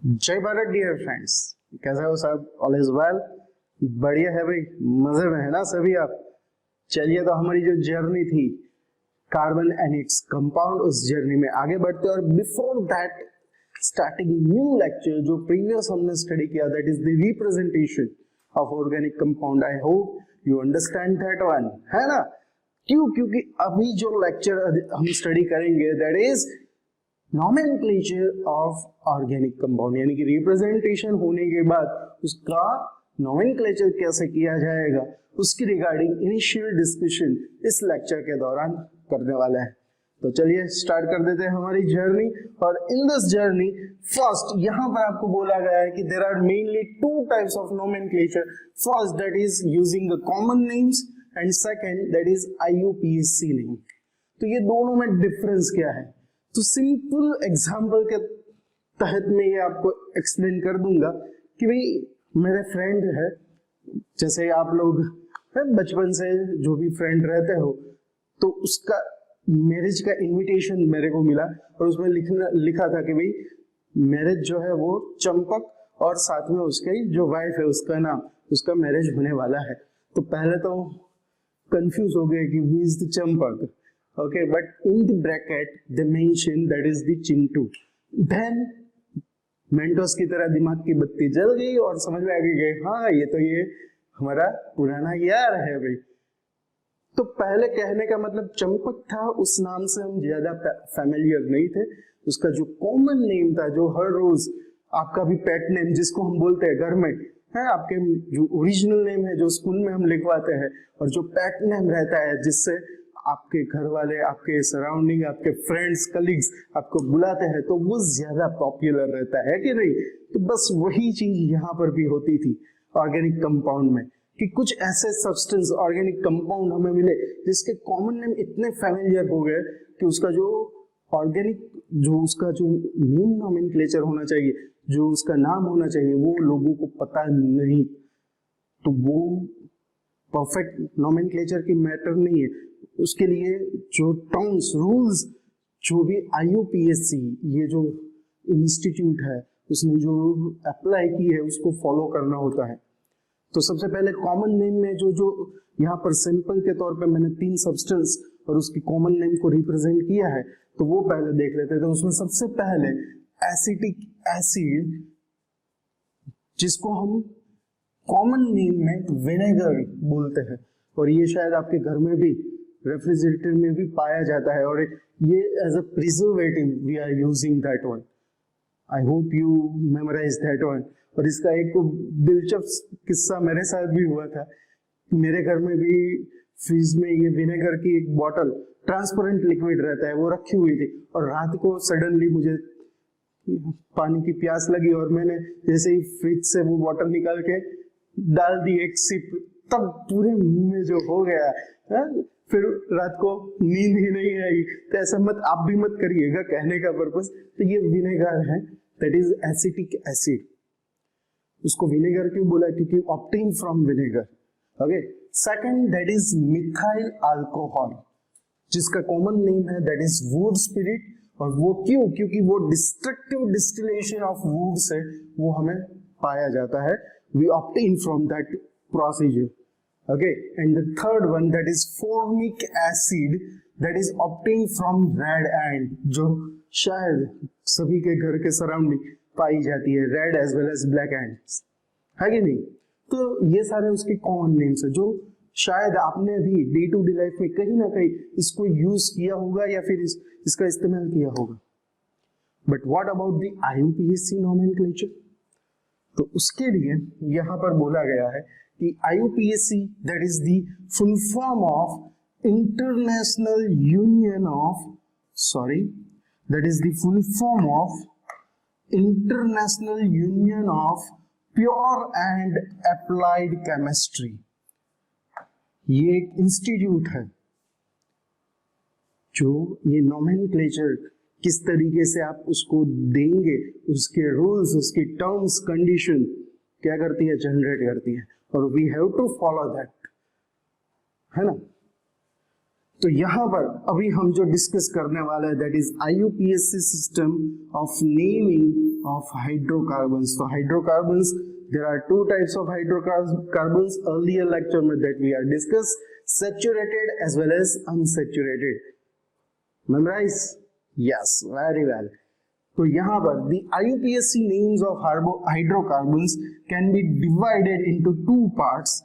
जय Bharat dear friends, कैसे हो सब? All is well? बढ़िया है भाई, मजे में है ना सभी आप? चलिए, तो हमारी जो जर्नी थी कार्बन एंड इट्स कंपाउंड, उस जर्नी में आगे बढ़ते हैं। और before that starting new lecture, जो प्रीवियस हमने स्टडी किया, that is the representation of organic compound. I hope you understand that one, है ना? क्यों? क्योंकि अभी जो लेक्चर हम स्टडी करेंगे that is nomenclature of organic compound, यानी कि रिप्रेजेंटेशन होने के बाद उसका नॉमेनक्लेचर कैसे किया जाएगा, उसकी रिगार्डिंग इनिशियल डिस्कशन इस लेक्चर के दौरान करने वाला है। तो चलिए स्टार्ट कर देते हैं हमारी जर्नी। और इन दिस जर्नी फर्स्ट यहां पर आपको बोला गया है कि there are mainly two types of nomenclature. First that is using the common names and second that is IUPAC name. तो ये दोनों में डिफरेंस क्या है? तो सिंपल एग्जांपल के तहत मैं ये आपको एक्सप्लेन कर दूंगा कि भाई मेरे फ्रेंड है, जैसे आप लोग बचपन से जो भी फ्रेंड रहते हो, तो उसका मैरिज का इनविटेशन मेरे को मिला और उसमें लिखा था कि भाई मैरिज जो है वो चंपक, और साथ में उसकी जो वाइफ है उसका नाम, उसका मैरिज होने वाला है। तो पहले तो कंफ्यूज हो गए कि who is the Champak, okay, but in the bracket they mention that is the Chintu. then Mentos की तरह दिमाग की बत्ती जल गई और समझ में आ गई, हाँ ये हमारा पुराना यार है भाई। तो पहले कहने का मतलब चंपक था, उस नाम से हम ज्यादा फैमिलियर नहीं थे। उसका जो कॉमन नेम था, जो हर रोज आपका भी पेट नेम जिसको हम बोलते हैं घर में है, आपके जो ओरिजिनल नेम है जो स्कूल में हम लिखवाते हैं, और जो पेट नेम रहता है जिससे आपके घर वाले, आपके सराउंडिंग, आपके फ्रेंड्स, कलीग्स आपको बुलाते हैं, तो वो ज्यादा पॉपुलर रहता है कि नहीं? तो बस वही चीज यहाँ पर भी होती थी ऑर्गेनिक कंपाउंड में, कि कुछ ऐसे सब्सटेंस ऑर्गेनिक कंपाउंड हमें मिले जिसके कॉमन नेम इतने फैमिलियर हो गए कि उसका जो ऑर्गेनिक, जो उसका जो मेन नॉमेनक्लेचर होना चाहिए, जो उसका नाम होना चाहिए, वो लोगों को पता नहीं। तो वो परफेक्ट नॉमेनक्लेचर की मैटर नहीं है। उसके लिए जो टर्म्स, रूल्स, जो भी IUPAC ये जो इंस्टीट्यूट है उसने जो अप्लाई की है उसको फॉलो करना होता है। तो सबसे पहले कॉमन नेम में जो जो यहाँ पर सिंपल के तौर पे मैंने 3 सब्सटेंस और उसकी कॉमन नेम को रिप्रेजेंट किया है, तो वो पहले देख लेते हैं। तो उसमें सबसे पहले एसिटिक एसिड, जिसको हम कॉमन नेम में विनेगर बोलते हैं, और ये शायद आपके घर में भी रेफ्रिजरेटर में भी पाया जाता है, और ये as a preservative we are using that one. I hope you memorise that one. और इसका एक दिलचस्प किस्सा मेरे साथ भी हुआ था। मेरे घर में भी फ्रिज में ये विनेगर की एक बॉटल, ट्रांसपेरेंट लिक्विड रहता है, वो रखी हुई थी, और रात को सडनली मुझे पानी की प्यास लगी और मैंने जैसे ही फ्रिज से वो बॉटल निकाल के डाल दी एक सिप, तब पूरे मुंह में जो हो गया है, फिर रात को नींद ही नहीं आई। तो ऐसा मत, आप भी मत करिएगा, कहने का पर्पस। तो ये विनेगर है, दैट इज एसिटिक एसिड। उसको विनेगर क्यों बोला? क्योंकि obtain from vinegar. Okay, second that is methyl alcohol, जिसका कॉमन नेम है दैट इज वुड स्पिरिट। और वो क्यों? क्योंकि वो destructive distillation of would say वो हमें पाया जाता है। We obtain from that procedure. Okay, and the third one that is formic acid, that is obtained from red ant, जो शायद सभी के घर के सराउंडिंग पाई जाती है, red as well as black ants, है कि नहीं? तो ये सारे उसके कॉमन नेम्स है जो शायद आपने भी डे टू डे लाइफ में कहीं ना कहीं इसको यूज किया होगा या फिर इसका इस्तेमाल किया होगा। But what about the IUPAC nomenclature? तो उसके लिए यहां पर बोला गया है कि IUPAC that is the full form of International Union of, that is the full form of International Union of Pure and Applied Chemistry। ये एक इंस्टीट्यूट है जो ये नॉमेनक्लेचर किस तरीके से आप उसको देंगे, उसके रूल्स, उसकी टर्म्स, कंडीशन क्या करती है, जनरेट करती है, और we have to follow that, है ना? तो यहां पर अभी हम जो डिस्कस करने वाले हैं that is IUPAC system of naming of hydrocarbons. तो hydrocarbons, there are two types of hydrocarbons earlier lecture में that we are discussed, saturated as well as unsaturated. Memorize? Yes, very well. तो यहाँ पर the IUPAC names of hydrocarbons can be divided into two parts.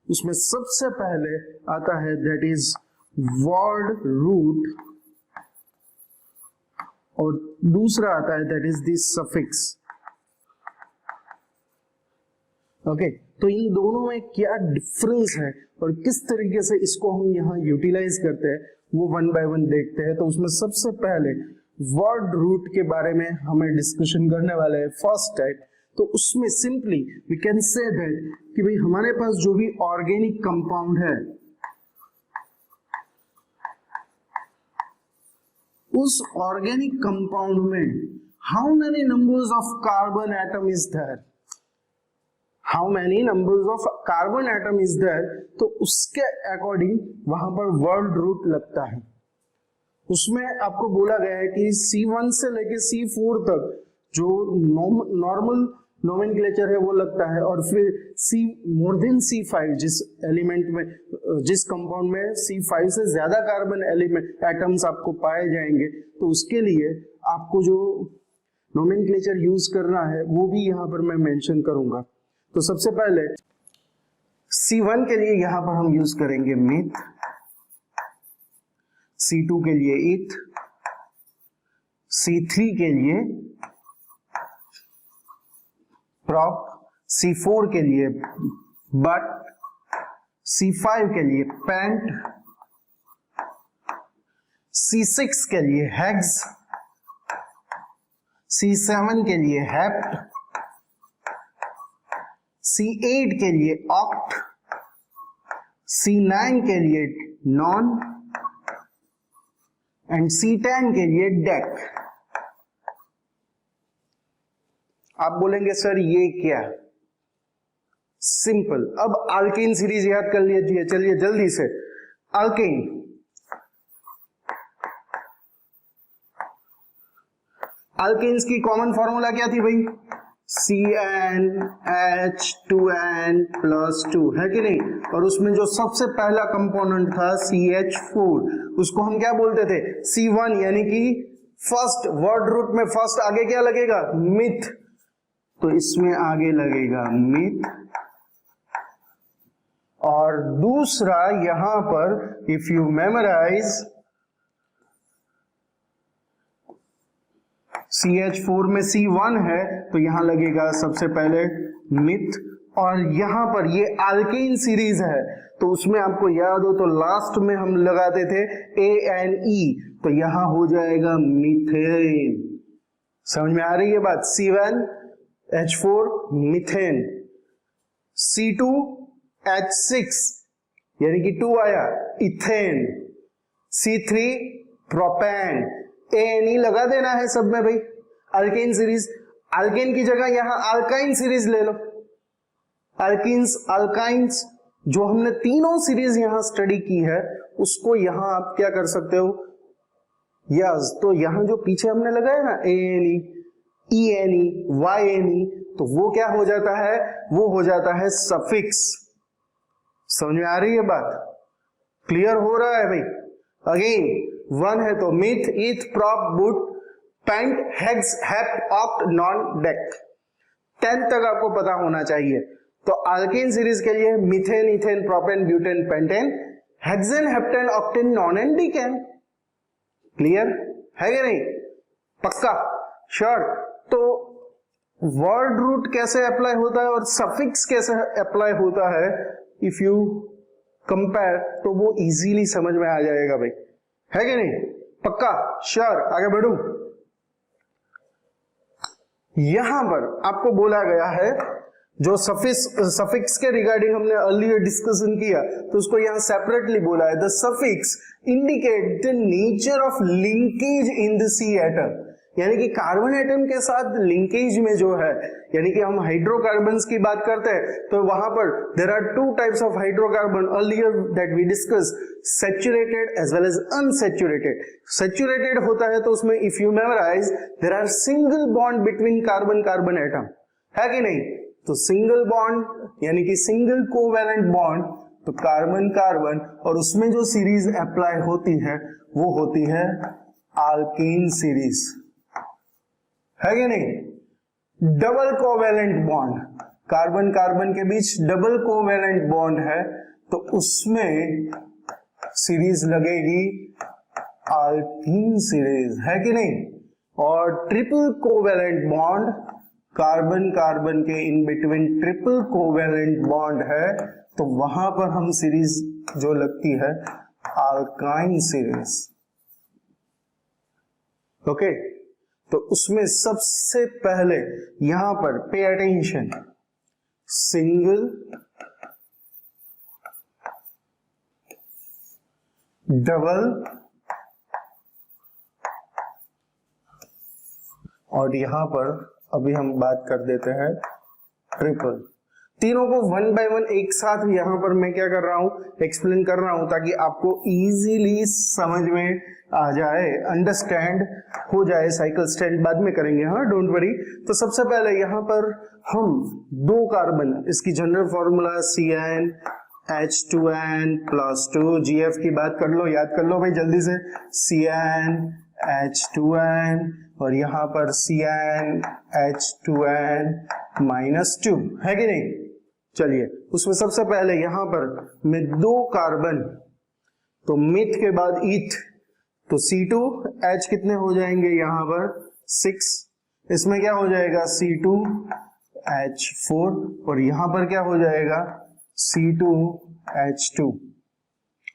उसमें सबसे पहले आता है that is word root और दूसरा आता है that is the suffix. Okay तो इन दोनों में क्या डिफरेंस है और किस तरीके से इसको हम यहाँ यूटिलाइज करते हैं वो वन बाय वन देखते हैं। तो उसमें सबसे पहले वर्ड रूट के बारे में हमें डिस्कशन करने वाले हैं, फर्स्ट टाइप। तो उसमें simply we can say that कि भाई हमारे पास जो भी ऑर्गेनिक कंपाउंड है उस ऑर्गेनिक कंपाउंड में how many numbers of carbon atom is there, how many numbers of carbon atom is there, तो उसके अकॉर्डिंग वहां पर वर्ड रूट लगता है। उसमें आपको बोला गया है कि C1 से लेके C4 तक जो नॉर्मल नोमेनक्लेचर है वो लगता है और फिर C मोर देन C5 जिस एलिमेंट में, जिस कंपाउंड में C5 से ज्यादा कार्बन एलिमेंट एटम्स आपको पाए जाएंगे तो उसके लिए आपको जो नोमेनक्लेचर यूज करना है वो भी यहाँ पर मैं मेंशन करूंगा। तो सबसे पहले C1 के लिए यहां पर हम यूज करेंगे मिथ, C2 के लिए इथ, C3 के लिए प्रॉप, C4 के लिए बट, C5 के लिए पेंट, C6 के लिए हेक्स, C7 के लिए हेप्ट, C8 के लिए ऑक्ट, C9 के लिए नॉन एंड C10 के लिए डेक। आप बोलेंगे सर ये क्या? सिंपल। अब अल्केन सीरीज याद कर लीजिए, चलिए जल्दी से। अल्केन, अल्केन्स की कॉमन फॉर्मूला क्या थी भाई? CnH2n+2 है कि नहीं? और उसमें जो सबसे पहला कंपोनेंट था CH4, उसको हम क्या बोलते थे? C1, यानी कि फर्स्ट वर्ड रूट में फर्स्ट आगे क्या लगेगा? मिथ। तो इसमें आगे लगेगा मिथ। और दूसरा यहां पर इफ यू मेमोराइज CH4 में C1 है तो यहां लगेगा सबसे पहले मिथ। और यहां पर ये अल्केन सीरीज है तो उसमें आपको याद हो तो लास्ट में हम लगाते थे ANE, तो यहां हो जाएगा मीथेन। समझ में आ रही है बात? C1H4 मीथेन, C2H6 यानी कि 2 आया इथेन, C3 प्रोपेन, ANE लगा देना है सब में भाई। अल्केन सीरीज, अल्केन की जगह यहां अल्काइन सीरीज ले लो। अल्किन्स, अल्काइंस, जो हमने तीनों सीरीज यहां स्टडी की है उसको यहां आप क्या कर सकते हो? यस, तो यहां जो पीछे हमने लगाया ना ANE, ENE, YNE, तो वो क्या हो जाता है? वो हो जाता है सफिक्स। समझ में आ रही है बात? क्लियर हो रहा है भाई? अगेन 1 है तो meth, eth, prop, but, pent, hex, hept, oct, non, dec. 10 तक आपको पता होना चाहिए। तो अल्केन सीरीज के लिए methane, ethane, propane, butane, pentane, hexane, heptane, octane, non and decane. Clear है कि नहीं? पक्का? श्योर। तो वर्ड रूट कैसे अप्लाई होता है और सफिक्स कैसे अप्लाई होता है, इफ यू कंपेयर तो वो इजीली समझ में आ जाएगा भाई, है कि नहीं? पक्का? श्योर। आगे बढ़ू। यहां पर आपको बोला गया है जो सफिक्स के रिगार्डिंग हमने अर्लियर डिस्कशन किया तो उसको यहां सेपरेटली बोला है। The suffix indicate the nature of linkage in the C atom. यानी कि कार्बन एटम के साथ लिंकेज में जो है, यानी कि हम हाइड्रोकार्बन्स की बात करते हैं तो वहां पर there are two types of hydrocarbon earlier that we discuss, saturated as well as unsaturated. Saturated होता है तो उसमें if you memorise there are single bond between carbon carbon atom, है कि नहीं? तो सिंगल बॉन्ड यानी कि सिंगल कोवैलेंट बॉन्ड, तो कार्बन कार्बन, और उसमें जो सीरीज अप्लाई होती है वो होती है आल्कीन सीरीज, है कि नहीं? Double covalent bond, carbon carbon के बीच डबल कोवैलेंट बॉन्ड है तो उसमें सीरीज लगेगी आल्कीन सीरीज, है कि नहीं? और triple covalent bond, carbon carbon के in between triple covalent bond है तो वहां पर हम सीरीज जो लगती है अल्काइन सीरीज। ओके, तो उसमें सबसे पहले यहां पर पे अटेंशन, सिंगल डबल और यहां पर अभी हम बात कर देते हैं ट्रिपल। तीनों को वन बाय वन एक साथ यहां पर मैं क्या कर रहा हूं, एक्सप्लेन कर रहा हूं ताकि आपको इजीली समझ में आ जाए, अंडरस्टैंड हो जाए। साइकिल स्टैंड बाद में करेंगे, हाँ, डोंट वरी। तो सबसे पहले यहां पर हम दो कार्बन, इसकी जनरल फॉर्मूला CnH2n+2, GF की बात कर लो, याद कर लो भाई जल्दी से, CnH2n और यहां पर CnH2n-2, है कि नहीं? चलिए, उसमें सबसे पहले यहां पर मैं दो कार्बन, तो मिथ के बाद ईथ, तो C2H कितने हो जाएंगे यहां पर 6, इसमें क्या हो जाएगा C2H4 और यहां पर क्या हो जाएगा C2H2।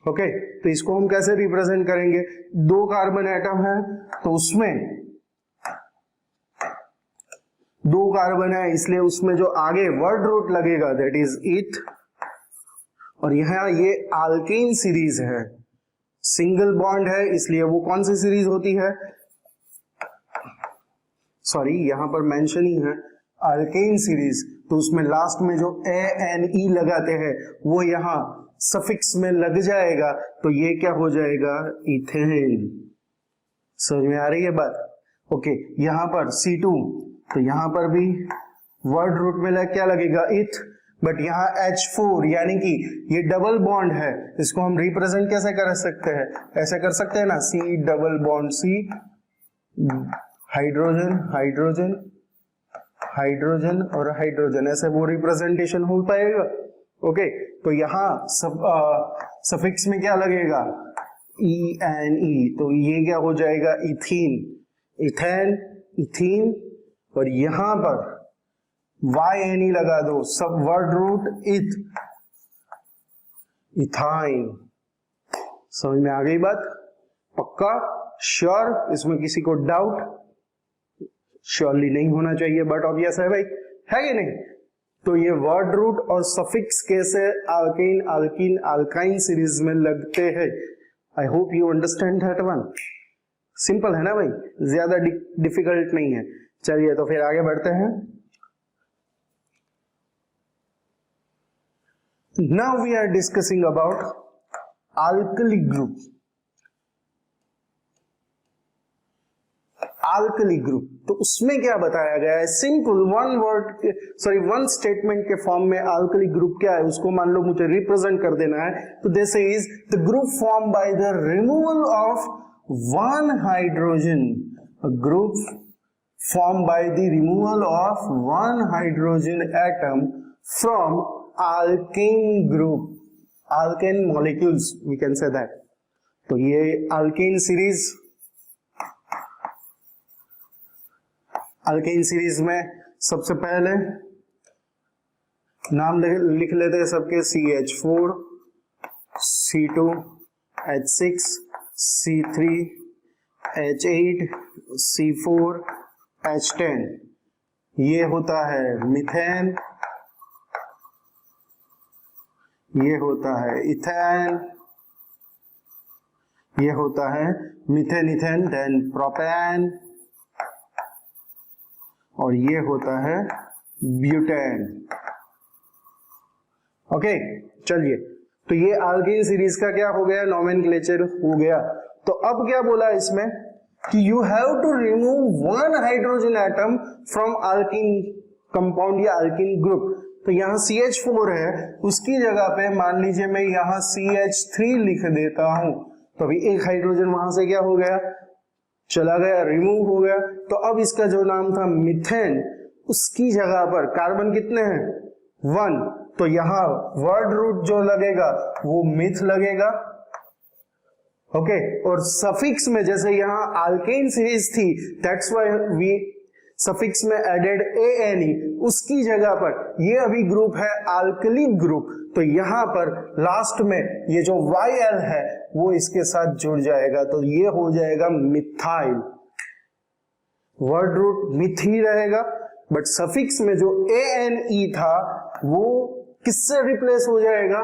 ओके, तो इसको हम कैसे रिप्रेजेंट करेंगे? दो कार्बन एटम है तो उसमें दो कार्बन है इसलिए उसमें जो आगे वर्ड रूट लगेगा दैट इज इथ, और यहां ये आल्केन सीरीज है, सिंगल बॉन्ड है इसलिए वो कौन सी सीरीज होती है, सॉरी यहां पर मेंशन ही है आल्केन सीरीज, तो उसमें लास्ट में जो ANE लगाते हैं वो यहां सफिक्स में लग जाएगा तो ये क्या हो जाएगा इथेन। समझ में आ रही है बात? ओके, यहां पर C2, तो यहां पर भी वर्ड रूट में क्या लगेगा इथ, बट यहां H4 यानी कि ये डबल बॉन्ड है, इसको हम रिप्रेजेंट कैसे कर सकते हैं? ऐसे कर सकते हैं ना, C double bond C, hydrogen hydrogen hydrogen और हाइड्रोजन, ऐसे वो रिप्रेजेंटेशन हो पाएगा। ओके, तो यहां सफिक्स में क्या लगेगा ENE, तो ये क्या हो जाएगा इथीन, इथेन इथीन, और यहां पर YNE लगा दो, सब वर्ड रूट इथ, इथाइन। समझ में आ गई बात? पक्का, श्योर? इसमें किसी को डाउट? श्योरली नहीं होना चाहिए बट ऑब्वियस है भाई, है कि नहीं? तो ये वर्ड रूट और सफिक्स कैसे अल्केन अल्कीन अल्काइन सीरीज में लगते हैं। आई hope you understand that one. Simple है ना भाई, ज्यादा डिफिकल्ट नहीं है। चलिए तो फिर आगे बढ़ते हैं। Now we are discussing about alkali group. alkali group, तो उसमें क्या बताया गया है? सिंपल वन स्टेटमेंट के फॉर्म में alkali group क्या है उसको मान लो मुझे रिप्रेजेंट कर देना है। तो this is the group form by the removal of one hydrogen, group formed by the removal of one hydrogen atom from alkane group, alkane molecules we can say that। तो ये alkane सीरीज में सबसे पहले नाम लिख लेते हैं सबके, CH4 C2H6 C3H8 C4 H10, ये होता है मिथेन, ये होता है इथेन, ये होता है मिथेन इथेन, देन प्रोपेन, और ये होता है ब्यूटेन। ओके, चलिए, तो ये अल्कीन सीरीज का क्या हो गया, नोमेनक्लेचर हो गया। तो अब क्या बोला इसमें कि you have to remove one hydrogen atom from alkene compound या अल्कीन ग्रुप। तो यहाँ CH4 है, उसकी जगह पे मान लीजिए मैं यहाँ CH3 लिख देता हूं, तो अभी एक हाइड्रोजन वहां से क्या हो गया, चला गया, रिमूव हो गया। तो अब इसका जो नाम था मीथेन, उसकी जगह पर कार्बन कितने हैं, 1। तो यहाँ वर्ड रूट जो लगेगा वो मिथ लगेगा। ओके, और सफिक्स में जैसे यहाँ अल्केन सीरीज थी, दैट्स व्हाई वी सफिक्स में एडेड ANE, उसकी जगह पर ये अभी ग्रुप है अल्कली ग्रुप, तो यहां पर लास्ट में ये जो YL है वो इसके साथ जुड़ जाएगा, तो ये हो जाएगा मिथाइल। वर्ड रूट मिथ ही रहेगा, बट सफिक्स में जो ANE था वो किससे रिप्लेस हो जाएगा,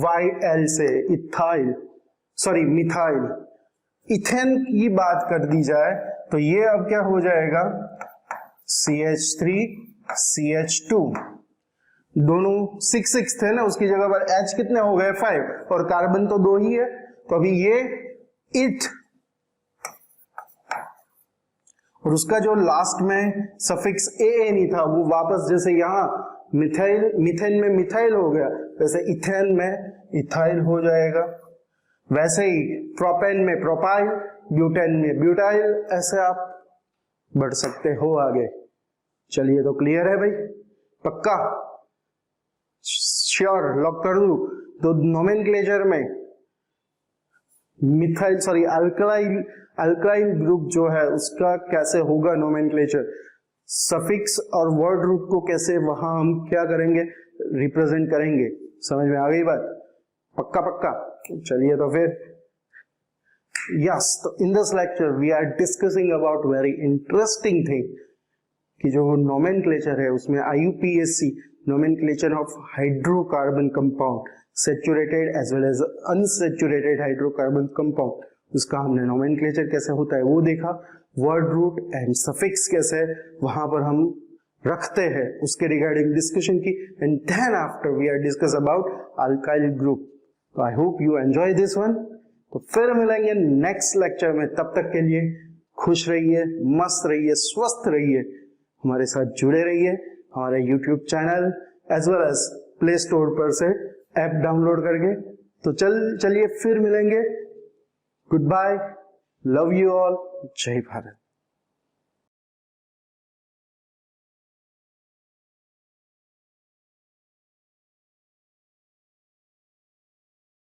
YL से, इथाइल, सॉरी मिथाइल। इथेन की बात कर दी जाए तो ये अब क्या हो जाएगा, CH3 CH2, दोनों 6 थे ना, उसकी जगह पर H कितने हो गए, 5, और कार्बन तो 2 ही है, तो अभी ये इथ, और उसका जो लास्ट में सफिक्स ANE था वो वापस जैसे यहाँ मिथाइल, मिथेन में मिथाइल हो गया, वैसे इथेन में इथाइल हो जाएगा। वैसे ही प्रोपेन में प्रोपाइल, ब्यूटेन में ब्यूटाइल, ऐसे आप बढ़ सकते हो आगे। चलिए, तो क्लियर है भाई, पक्का, श्योर, लॉक कर दूं। तो नोमेनक्लेचर में मिथाइल, सॉरी अल्काइल ग्रुप जो है उसका कैसे होगा नोमेनक्लेचर, सफिक्स और वर्ड रूट को कैसे वहां हम क्या करेंगे, रिप्रेजेंट करेंगे। समझ में आ गई बात, पक्का पक्का। चलिए, तो फिर yes, तो in this lecture we are discussing about very interesting thing कि जो nomenclature है उसमें IUPAC nomenclature of hydrocarbon compound, saturated as well as unsaturated hydrocarbon compound, उसका हमने nomenclature कैसे होता है वो देखा। word root and suffix कैसे वहां पर हम रखते हैं उसके रिगार्डिंग डिस्कशन की, and then after we are discuss about alkyl group। तो I hope you enjoy this one। तो फिर मिलेंगे नेक्स्ट लेक्चर में, तब तक के लिए खुश रहिए, मस्त रहिए, स्वस्थ रहिए, हमारे साथ जुड़े रहिए, हमारे YouTube channel as well as play store पर से ऐप डाउनलोड करके। तो चलिए फिर मिलेंगे, good bye, love you all, जय भारत।